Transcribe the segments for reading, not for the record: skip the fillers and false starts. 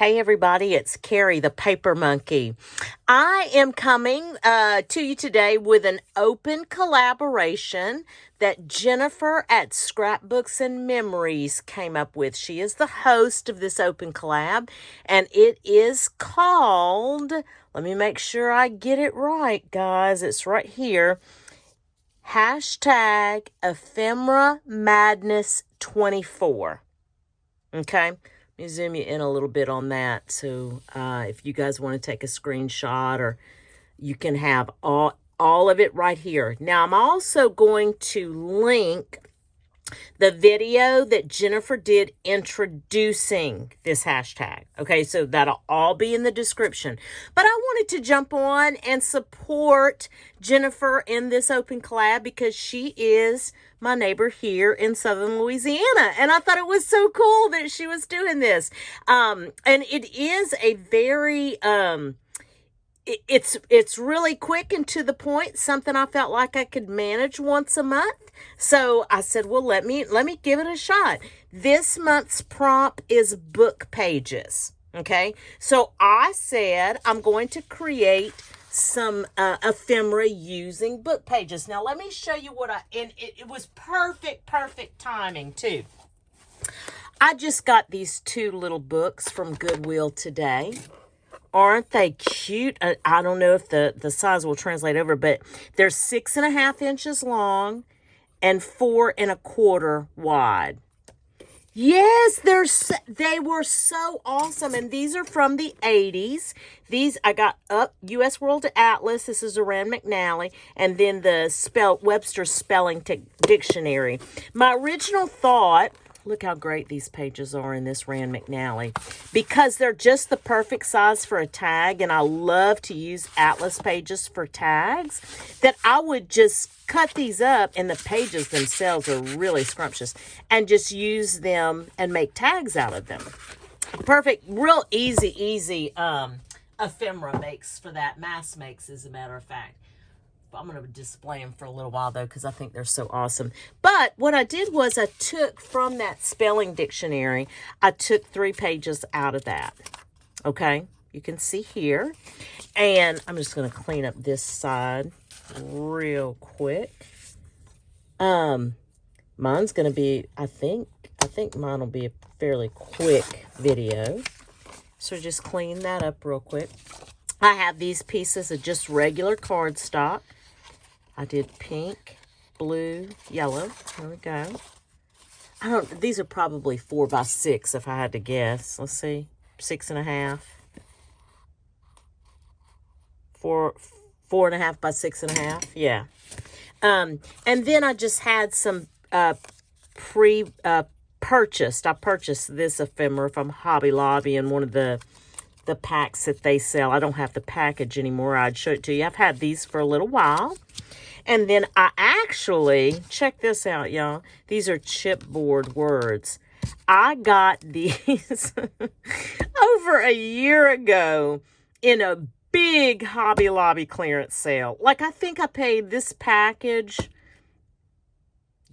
Hey everybody, it's Carrie, the Paper Monkey. I am coming to you today with an open collaboration that Jennifer at Scrapbooks and Memories came up with. She is the host of this open collab, and it is called, let me make sure I get it right, guys. It's right here. Hashtag Ephemera Madness 24. Okay? Let me zoom you in a little bit on that. So if you guys want to take a screenshot, or you can have all of it right here. Now, I'm also going to link the video that Jennifer did introducing this hashtag. Okay, so that'll all be in the description. But I wanted to jump on and support Jennifer in this open collab because she is my neighbor here in Southern Louisiana. And I thought it was so cool that she was doing this. And it is a very... It's really quick and to the point, something I felt like I could manage once a month. So I said, well, let me give it a shot. This month's prompt is book pages. Okay. So I said, I'm going to create some ephemera using book pages. Now let me show you and it was perfect timing too. I just got these two little books from Goodwill today. Aren't they cute? I don't know if the size will translate over, but they're 6.5 inches long and 4 1/4 wide. Yes, they were so awesome. And these are from the 80s. These I got up U.S. World Atlas. This is a Rand McNally. And then the Webster's Spelling Dictionary. My original thought... Look how great these pages are in this Rand McNally, because they're just the perfect size for a tag, and I love to use atlas pages for tags, that I would just cut these up, and the pages themselves are really scrumptious, and just use them and make tags out of them. Perfect, real easy ephemera makes for that. Mass makes, as a matter of fact. I'm going to display them for a little while, though, because I think they're so awesome. But what I did was I took from that spelling dictionary, I took 3 pages out of that. Okay? You can see here. And I'm just going to clean up this side real quick. Mine's going to be, I think mine will be a fairly quick video. So just clean that up real quick. I have these pieces of just regular cardstock. I did pink, blue, yellow. There we go. These are probably 4 by 6 if I had to guess. Let's see. 6.5. 4.5 by 6.5. Yeah. And then I just had some purchased. I purchased this ephemera from Hobby Lobby in one of the packs that they sell. I don't have the package anymore. I'd show it to you. I've had these for a little while. And then I actually, check this out, y'all. These are chipboard words. I got these over a year ago in a big Hobby Lobby clearance sale. Like, I think I paid this package,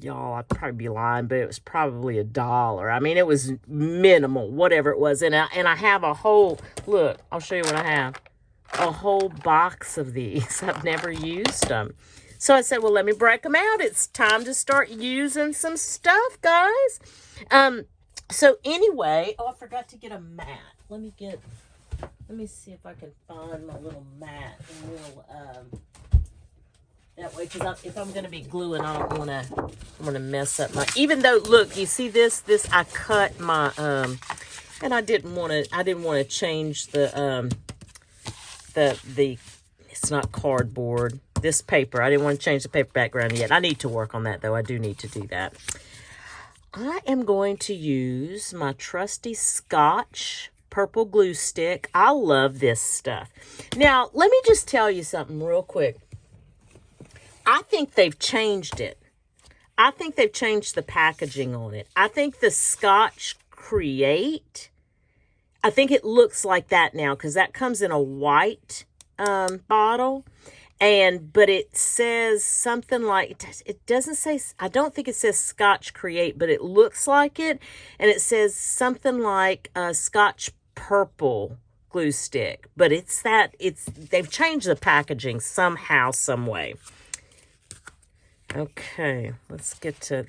y'all, I'd probably be lying, but it was probably $1. I mean, it was minimal, whatever it was. And I have a whole, look, I'll show you what I have. A whole box of these. I've never used them. So I said, well, let me break them out. It's time to start using some stuff, guys. So anyway, oh, I forgot to get a mat. Let me see if I can find my little mat. And we'll, that way, because if I'm going to be gluing, I don't want to mess up my, even though, look, you see this, I cut my, and I didn't want to change the, it's not cardboard, this paper. I didn't want to change the paper background yet. I need to work on that, though. I do need to do that. I am going to use my trusty Scotch purple glue stick. I love this stuff. Now, let me just tell you something real quick. I think they've changed it. I think they've changed the packaging on it. I think the Scotch Create, I think it looks like that now, because that comes in a white bottle. But it says something like, it doesn't say, I don't think it says Scotch Create, but it looks like it. And it says something like Scotch purple glue stick, but they've changed the packaging somehow, some way. Okay, let's get to,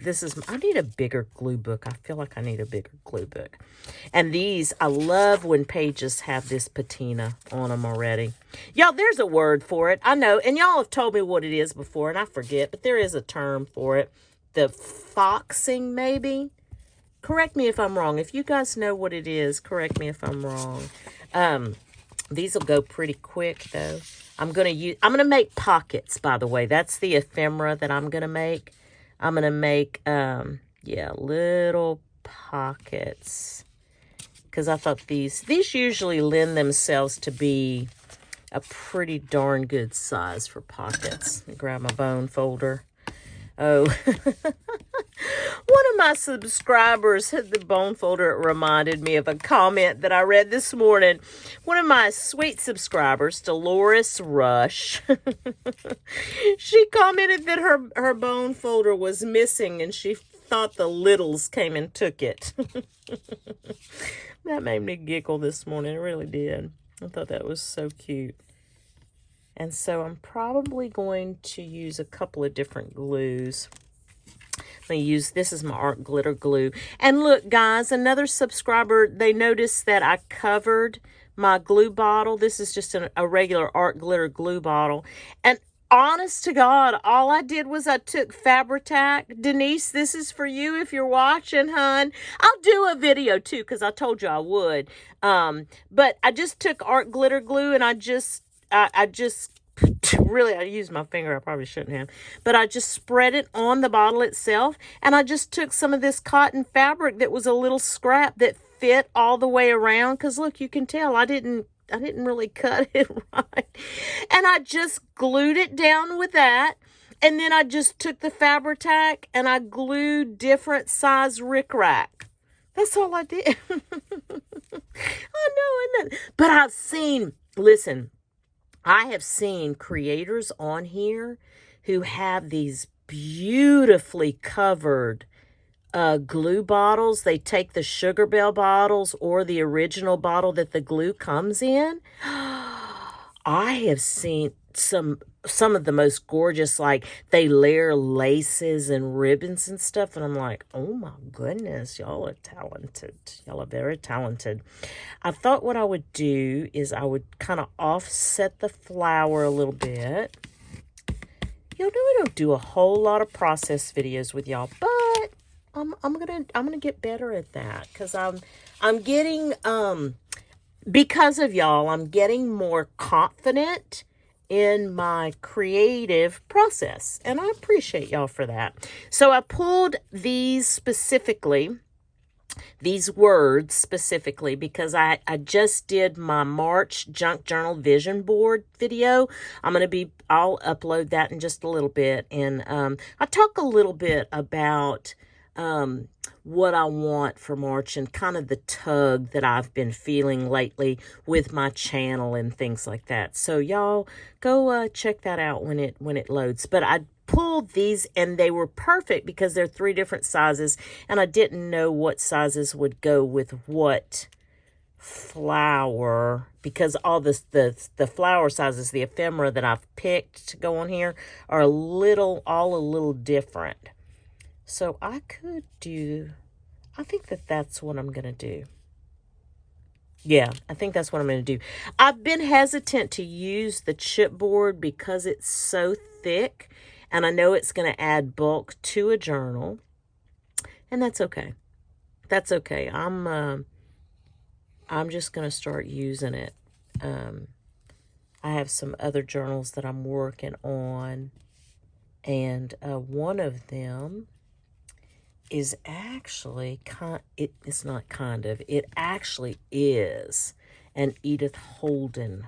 I need a bigger glue book. I feel like I need a bigger glue book. And these, I love when pages have this patina on them already. Y'all, there's a word for it. I know, and y'all have told me what it is before, and I forget, but there is a term for it. The foxing, maybe? Correct me if I'm wrong. If you guys know what it is, correct me if I'm wrong. These will go pretty quick, though. I'm going to make pockets, by the way. That's the ephemera that I'm going to make. I'm going to make, little pockets. Because I thought these usually lend themselves to be a pretty darn good size for pockets. Let me grab my bone folder. Oh, one of my subscribers had the bone folder. It reminded me of a comment that I read this morning. One of my sweet subscribers, Dolores Rush, she commented that her bone folder was missing and she thought the Littles came and took it. That made me giggle this morning. It really did. I thought that was so cute. And so I'm probably going to use a couple of different glues. This is my art glitter glue. And look, guys, another subscriber, they noticed that I covered my glue bottle. This is just a regular art glitter glue bottle. And honest to God, all I did was I took Fabri-Tac. Denise, this is for you if you're watching, hun. I'll do a video too because I told you I would. But I just took art glitter glue and I used my finger. I probably shouldn't have. But I just spread it on the bottle itself. And I just took some of this cotton fabric that was a little scrap that fit all the way around. Because look, you can tell I didn't really cut it right. And I just glued it down with that. And then I just took the Fabri-Tac and I glued different size rickrack. That's all I did. I know, isn't it? But listen, I have seen creators on here who have these beautifully covered glue bottles. They take the Sugar Bell bottles or the original bottle that the glue comes in. I have seen some of the most gorgeous, like they layer laces and ribbons and stuff. And I'm like, oh my goodness, y'all are talented. Y'all are very talented. I thought what I would do is I would kind of offset the flower a little bit. Y'all know I don't do a whole lot of process videos with y'all, but I'm gonna get better at that because I'm getting because of y'all, I'm getting more confident in my creative process, and I appreciate y'all for that. So I pulled these words specifically because I just did my March Junk Journal Vision Board video. I'll upload that in just a little bit, and I talk a little bit about what I want for March and kind of the tug that I've been feeling lately with my channel and things like that. So y'all go check that out when it loads. But I pulled these and they were perfect because they're 3 different sizes and I didn't know what sizes would go with what flower because all the flower sizes, the ephemera that I've picked to go on here are all a little different. So I think that's what I'm going to do. Yeah, I think that's what I'm going to do. I've been hesitant to use the chipboard because it's so thick. And I know it's going to add bulk to a journal. And that's okay. That's okay. I'm just going to start using it. I have some other journals that I'm working on. And one of them is actually, it actually is an Edith Holden.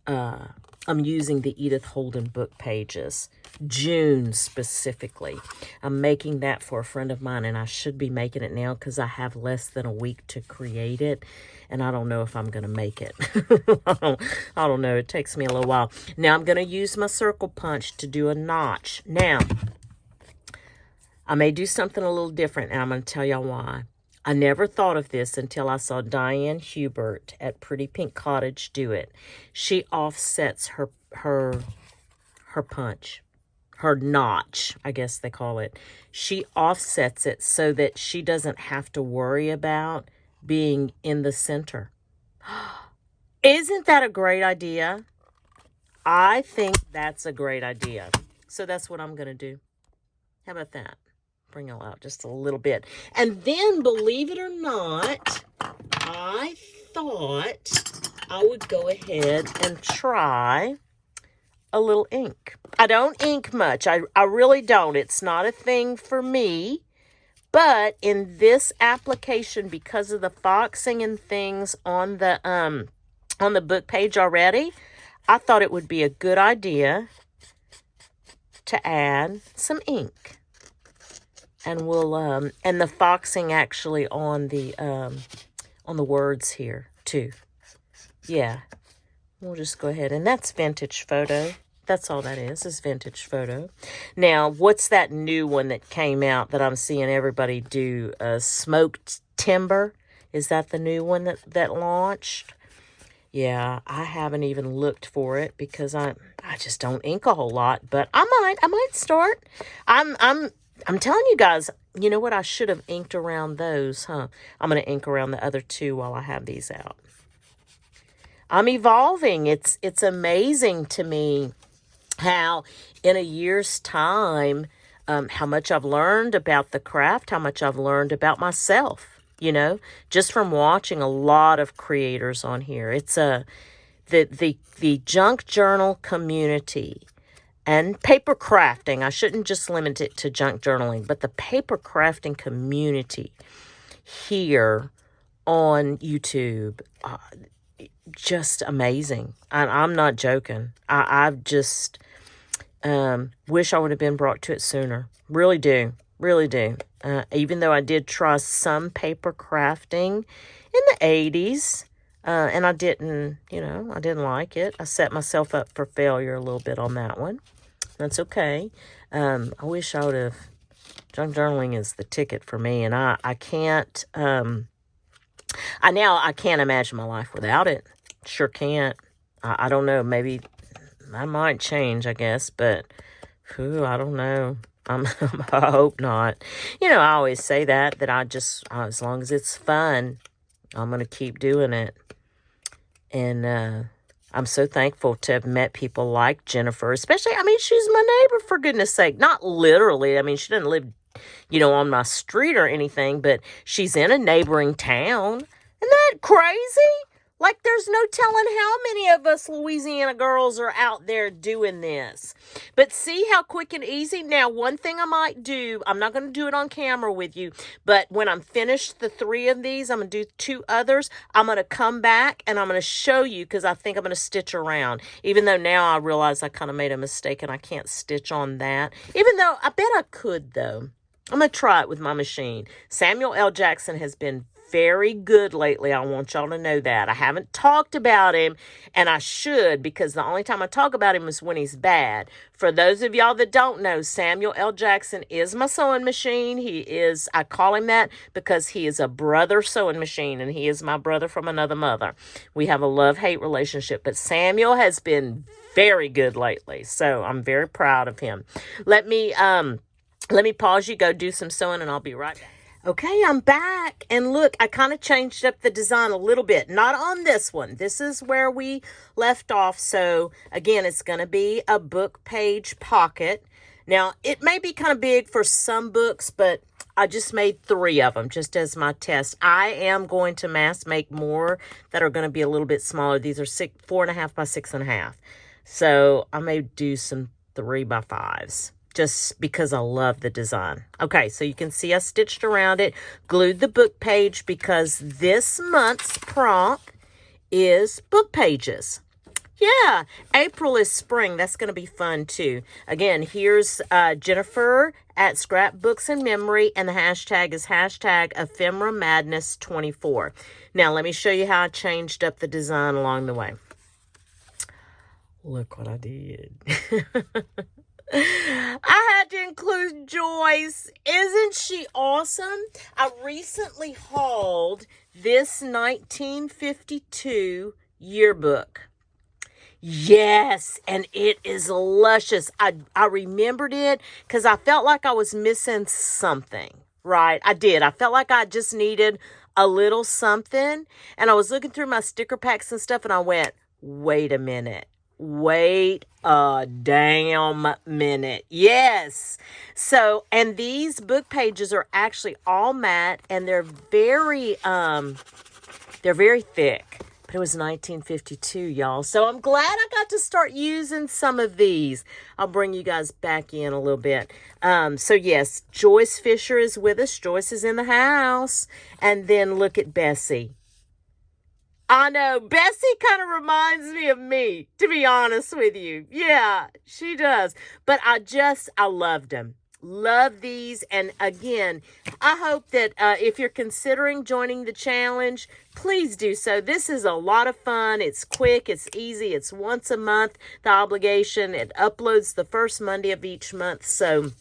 I'm using the Edith Holden book pages, June specifically. I'm making that for a friend of mine, and I should be making it now because I have less than a week to create it, and I don't know if I'm going to make it. I don't know. It takes me a little while. Now, I'm going to use my circle punch to do a notch. Now, I may do something a little different, and I'm going to tell y'all why. I never thought of this until I saw Diane Hubert at Pretty Pink Cottage do it. She offsets her punch, her notch, I guess they call it. She offsets it so that she doesn't have to worry about being in the center. Isn't that a great idea? I think that's a great idea. So that's what I'm going to do. How about that? Bring it out just a little bit. And then, believe it or not, I thought I would go ahead and try a little ink. I don't ink much. I really don't. It's not a thing for me. But in this application, because of the foxing and things on the book page already, I thought it would be a good idea to add some ink. And we'll and the foxing actually on the words here too. Yeah. We'll just go ahead, and that's vintage photo. That's all that is vintage photo. Now, what's that new one that came out that I'm seeing everybody do? Smoked Timber. Is that the new one that launched? Yeah, I haven't even looked for it because I just don't ink a whole lot, but I might start. I'm telling you guys, you know what? I should have inked around those, huh? I'm going to ink around the other two while I have these out. I'm evolving. It's amazing to me how in a year's time, how much I've learned about the craft, how much I've learned about myself, you know, just from watching a lot of creators on here. It's the junk journal community and paper crafting. I shouldn't just limit it to junk journaling, but the paper crafting community here on YouTube, just amazing. I'm not joking. I've just wish I would have been brought to it sooner. Really do. Really do. Even though I did try some paper crafting in the 80s, and I didn't like it. I set myself up for failure a little bit on that one. That's okay. I wish I would have. Junk journaling is the ticket for me, and I can't. I can't imagine my life without it. Sure can't. I don't know. Maybe I might change, I guess, but I don't know. I hope not. You know, I always say that as long as it's fun, I'm going to keep doing it. And I'm so thankful to have met people like Jennifer, especially, she's my neighbor, for goodness sake. Not literally. She doesn't live, on my street or anything, but she's in a neighboring town. Isn't that crazy? Like, there's no telling how many of us Louisiana girls are out there doing this. But see how quick and easy? Now, one thing I might do, I'm not going to do it on camera with you, but when I'm finished the 3 of these, I'm going to do 2 others. I'm going to come back and I'm going to show you, because I think I'm going to stitch around. Even though now I realize I kind of made a mistake and I can't stitch on that. Even though I bet I could, though. I'm going to try it with my machine. Samuel L. Jackson has been very good lately. I want y'all to know that. I haven't talked about him, and I should, because the only time I talk about him is when he's bad. For those of y'all that don't know, Samuel L. Jackson is my sewing machine. I call him that because he is a brother sewing machine, and he is my brother from another mother. We have a love-hate relationship, but Samuel has been very good lately, so I'm very proud of him. Let me pause you, go do some sewing, and I'll be right back. Okay, I'm back, and look, I kind of changed up the design a little bit. Not on this one. This is where we left off, so again, it's going to be a book page pocket. Now, it may be kind of big for some books, but I just made 3 of them just as my test. I am going to mass make more that are going to be a little bit smaller. These are 4.5 by 6.5. So I may do some 3 by 5s. Just because I love the design. Okay, so you can see I stitched around it, glued the book page, because this month's prompt is book pages. Yeah, April is spring. That's going to be fun too. Again, here's Jennifer at Scrapbooks and Memory, and the hashtag is #ephemeramadness24. Now, let me show you how I changed up the design along the way. Look what I did. I had to include Joyce. Isn't she awesome? I recently hauled this 1952 yearbook. Yes, and it is luscious. I remembered it because I felt like I was missing something, right? I did. I felt like I just needed a little something. And I was looking through my sticker packs and stuff, and I went, wait a minute. Wait a damn minute. Yes. So, and these book pages are actually all matte, and they're very thick. But it was 1952, y'all. So I'm glad I got to start using some of these. I'll bring you guys back in a little bit. So yes, Joyce Fisher is with us. Joyce is in the house. And then look at Bessie. I know, Bessie kind of reminds me of me, to be honest with you. Yeah, she does. But I loved them. Love these. And again, I hope that if you're considering joining the challenge, please do so. This is a lot of fun. It's quick. It's easy. It's once a month, the obligation. It uploads the first Monday of each month. So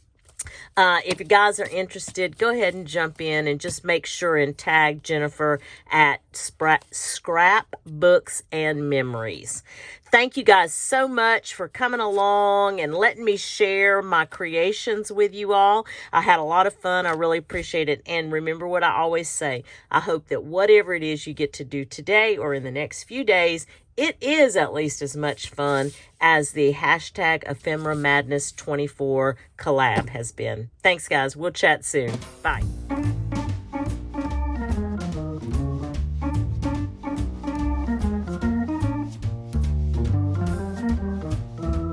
if you guys are interested, go ahead and jump in and just make sure and tag Jennifer at Scrap Books and Memories. Thank you guys so much for coming along and letting me share my creations with you all. I had a lot of fun. I really appreciate it. And remember what I always say. I hope that whatever it is you get to do today or in the next few days, it is at least as much fun as the hashtag Ephemera Madness 24 collab has been. Thanks, guys. We'll chat soon. Bye.